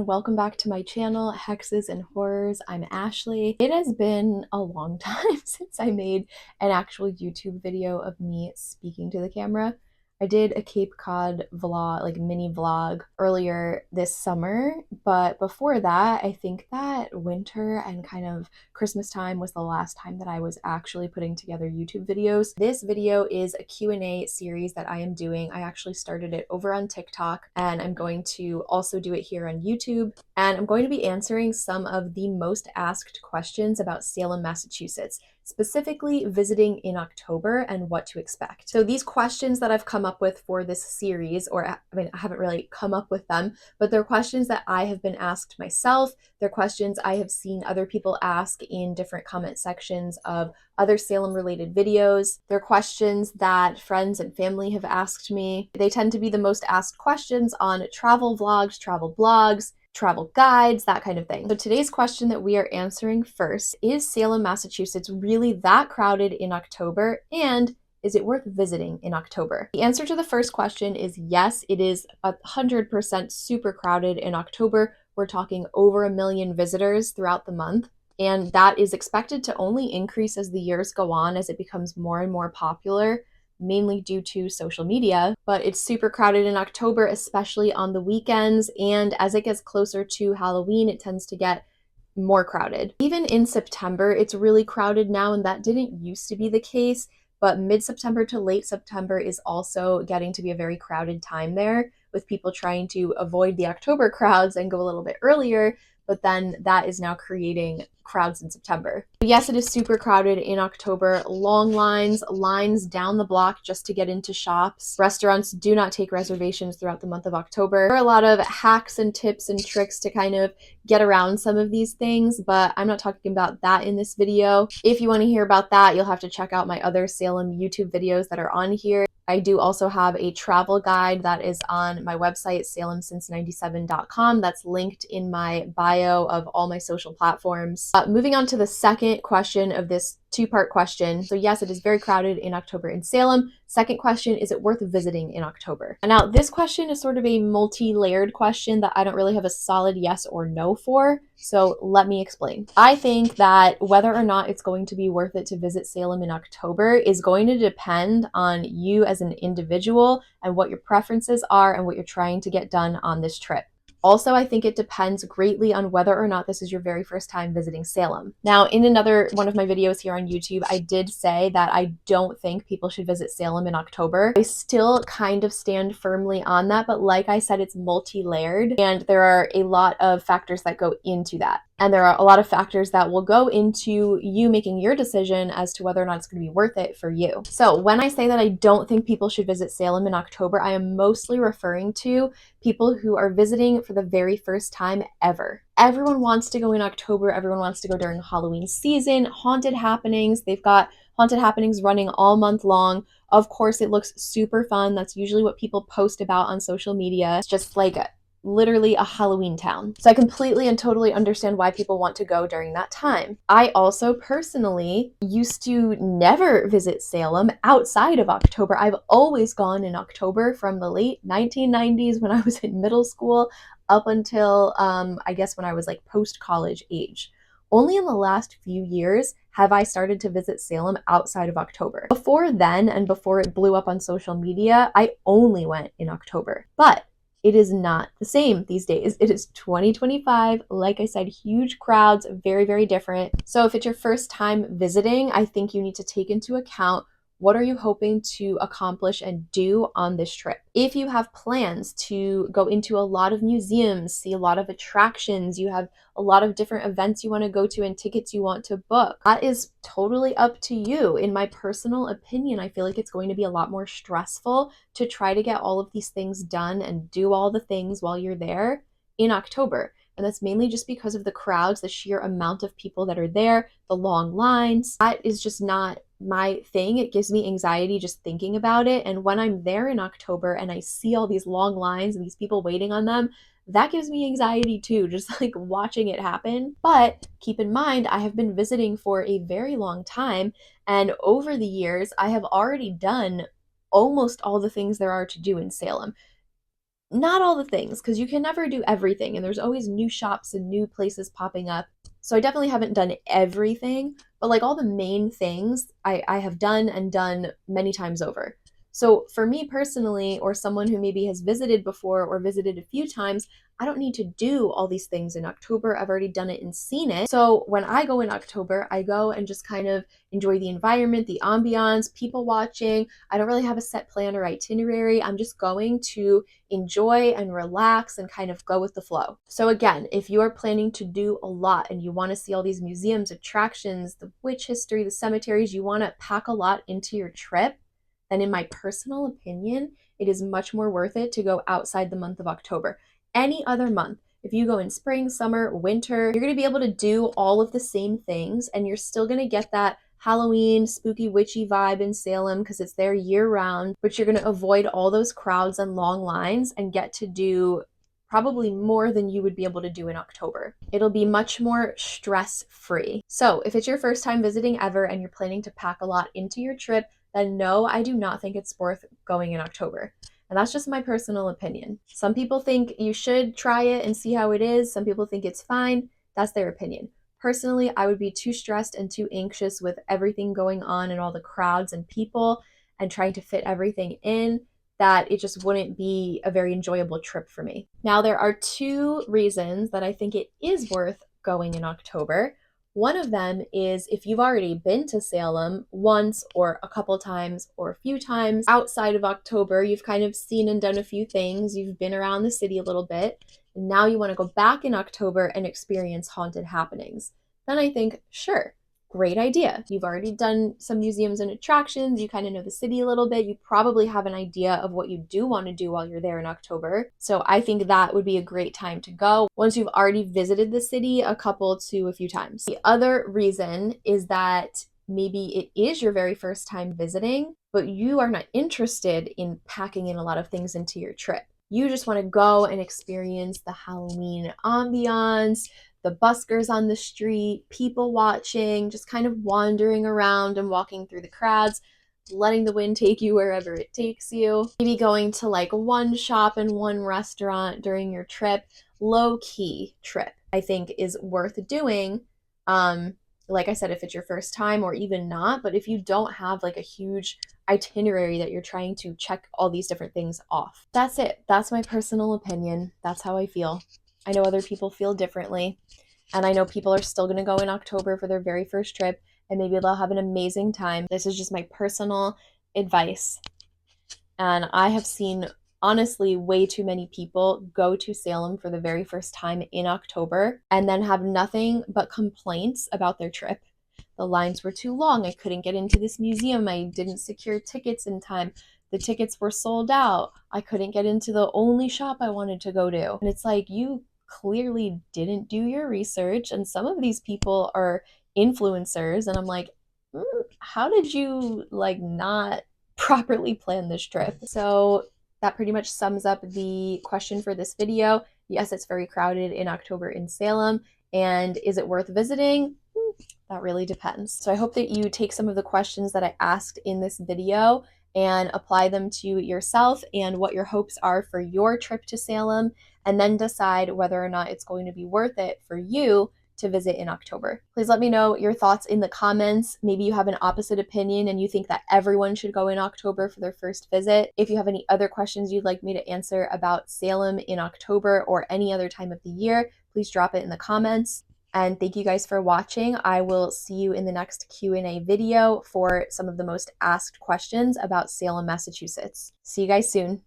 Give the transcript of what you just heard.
everyone, welcome back to my channel, Hexes and Horrors. I'm Ashley. It has been a long time since I made an actual YouTube video of me speaking to the camera. I did a Cape Cod vlog, like mini vlog, earlier this summer, but before that, I think that winter and kind of Christmas time was the last time that I was actually putting together YouTube videos. This video is a Q&A series that I am doing. I actually started it over on TikTok, and I'm going to also do it here on YouTube. And I'm going to be answering some of the most asked questions about Salem, Massachusetts, specifically visiting in October and what to expect. So these questions that I've come up with for this series, or I haven't really come up with them, but they're questions that I have been asked myself. They're questions I have seen other people ask in different comment sections of other Salem related videos. They're questions that friends and family have asked me. They tend to be the most asked questions on travel vlogs, travel blogs, travel guides, that kind of thing. So today's question that we are answering first is Salem, Massachusetts really that crowded in October, and is it worth visiting in October? The answer to the first question is yes, it is 100% super crowded in October. We're talking over 1 million visitors throughout the month, and that is expected to only increase as the years go on, as it becomes more and more popular, mainly due to social media. But it's super crowded in October, especially on the weekends, and as it gets closer to Halloween, it tends to get more crowded. Even in September, it's really crowded now, and that didn't used to be the case, but mid-September to late September is also getting to be a very crowded time there, with people trying to avoid the October crowds and go a little bit earlier, but then that is now creating crowds in September. But yes, it is super crowded in October. Long lines down the block just to get into shops. Restaurants do not take reservations throughout the month of October. There are a lot of hacks and tips and tricks to kind of get around some of these things, but I'm not talking about that in this video. If you want to hear about that, you'll have to check out my other Salem YouTube videos that are on here. I do also have a travel guide that is on my website, salemsince97.com. That's linked in my bio of all my social platforms. Moving on to the second question of this two-part question. So yes, it is very crowded in October in Salem. Second question, is it worth visiting in October? And now this question is sort of a multi-layered question that I don't really have a solid yes or no for. So let me explain. I think that whether or not it's going to be worth it to visit Salem in October is going to depend on you as an individual and what your preferences are and what you're trying to get done on this trip. Also, I think it depends greatly on whether or not this is your very first time visiting Salem. Now, in another one of my videos here on YouTube, I did say that I don't think people should visit Salem in October. I still kind of stand firmly on that, but like I said, it's multi-layered, and there are a lot of factors that go into that. And there are a lot of factors that will go into you making your decision as to whether or not it's going to be worth it for you. So when I say that I don't think people should visit Salem in October, I am mostly referring to people who are visiting for the very first time ever. Everyone wants to go in October. Everyone wants to go during Halloween season, haunted happenings. They've got haunted happenings running all month long. Of course, it looks super fun. That's usually what people post about on social media. It's just like literally a Halloween town. So I completely and totally understand why people want to go during that time. I also personally used to never visit Salem outside of October. I've always gone in October from the late 1990s when I was in middle school up until I guess when I was like post-college age. Only in the last few years have I started to visit Salem outside of October. Before then, and before it blew up on social media, I only went in October. But it is not the same these days. It is 2025. Like I said, huge crowds, very, very different. So if it's your first time visiting, I think you need to take into account what are you hoping to accomplish and do on this trip. If you have plans to go into a lot of museums, see a lot of attractions, you have a lot of different events you want to go to and tickets you want to book, that is totally up to you. In my personal opinion, I feel like it's going to be a lot more stressful to try to get all of these things done and do all the things while you're there in October. And that's mainly just because of the crowds, the sheer amount of people that are there, the long lines. That is just not my thing. It gives me anxiety just thinking about it. And when I'm there in October and I see all these long lines and these people waiting on them, that gives me anxiety too, just like watching it happen. But keep in mind, I have been visiting for a very long time, and over the years, I have already done almost all the things there are to do in Salem. Not all the things, because you can never do everything, and there's always new shops and new places popping up. So I definitely haven't done everything, but like all the main things I have done and done many times over. So for me personally, or someone who maybe has visited before or visited a few times, I don't need to do all these things in October. I've already done it and seen it. So when I go in October, I go and just kind of enjoy the environment, the ambiance, people watching. I don't really have a set plan or itinerary. I'm just going to enjoy and relax and kind of go with the flow. So again, if you are planning to do a lot and you want to see all these museums, attractions, the witch history, the cemeteries, you want to pack a lot into your trip, then in my personal opinion, it is much more worth it to go outside the month of October. Any other month, if you go in spring, summer, winter, you're going to be able to do all of the same things and you're still going to get that Halloween, spooky, witchy vibe in Salem because it's there year round, but you're going to avoid all those crowds and long lines and get to do probably more than you would be able to do in October. It'll be much more stress-free. So if it's your first time visiting ever and you're planning to pack a lot into your trip, then no, I do not think it's worth going in October. And that's just my personal opinion. Some people think you should try it and see how it is. Some people think it's fine. That's their opinion. Personally, I would be too stressed and too anxious with everything going on and all the crowds and people and trying to fit everything in that it just wouldn't be a very enjoyable trip for me. Now, there are two reasons that I think it is worth going in October. One of them is if you've already been to Salem once or a couple times or a few times outside of October, you've kind of seen and done a few things, you've been around the city a little bit, and now you want to go back in October and experience haunted happenings. Then I think, sure, great idea. You've already done some museums and attractions, you kind of know the city a little bit, you probably have an idea of what you do want to do while you're there in October. So I think that would be a great time to go once you've already visited the city a couple to a few times. The other reason is that maybe it is your very first time visiting, but you are not interested in packing in a lot of things into your trip. You just want to go and experience the Halloween ambiance, the buskers on the street, people watching, just kind of wandering around and walking through the crowds, letting the wind take you wherever it takes you. Maybe going to like one shop and one restaurant during your trip. Low key trip, I think, is worth doing. Like I said, if it's your first time or even not, but if you don't have like a huge itinerary that you're trying to check all these different things off. That's it. That's my personal opinion. That's how I feel. I know other people feel differently. And I know people are still going to go in October for their very first trip, and maybe they'll have an amazing time. This is just my personal advice. And I have seen, honestly, way too many people go to Salem for the very first time in October and then have nothing but complaints about their trip. The lines were too long. I couldn't get into this museum. I didn't secure tickets in time. The tickets were sold out. I couldn't get into the only shop I wanted to go to. And it's like, you clearly didn't do your research. And some of these people are influencers. And I'm like, how did you like not properly plan this trip? So that pretty much sums up the question for this video. Yes, it's very crowded in October in Salem. And is it worth visiting? That really depends. So I hope that you take some of the questions that I asked in this video and apply them to yourself and what your hopes are for your trip to Salem, and then decide whether or not it's going to be worth it for you to visit in October. Please let me know your thoughts in the comments. Maybe you have an opposite opinion and you think that everyone should go in October for their first visit. If you have any other questions you'd like me to answer about Salem in October or any other time of the year, please drop it in the comments. And thank you guys for watching. I will see you in the next Q&A video for some of the most asked questions about Salem, Massachusetts. See you guys soon.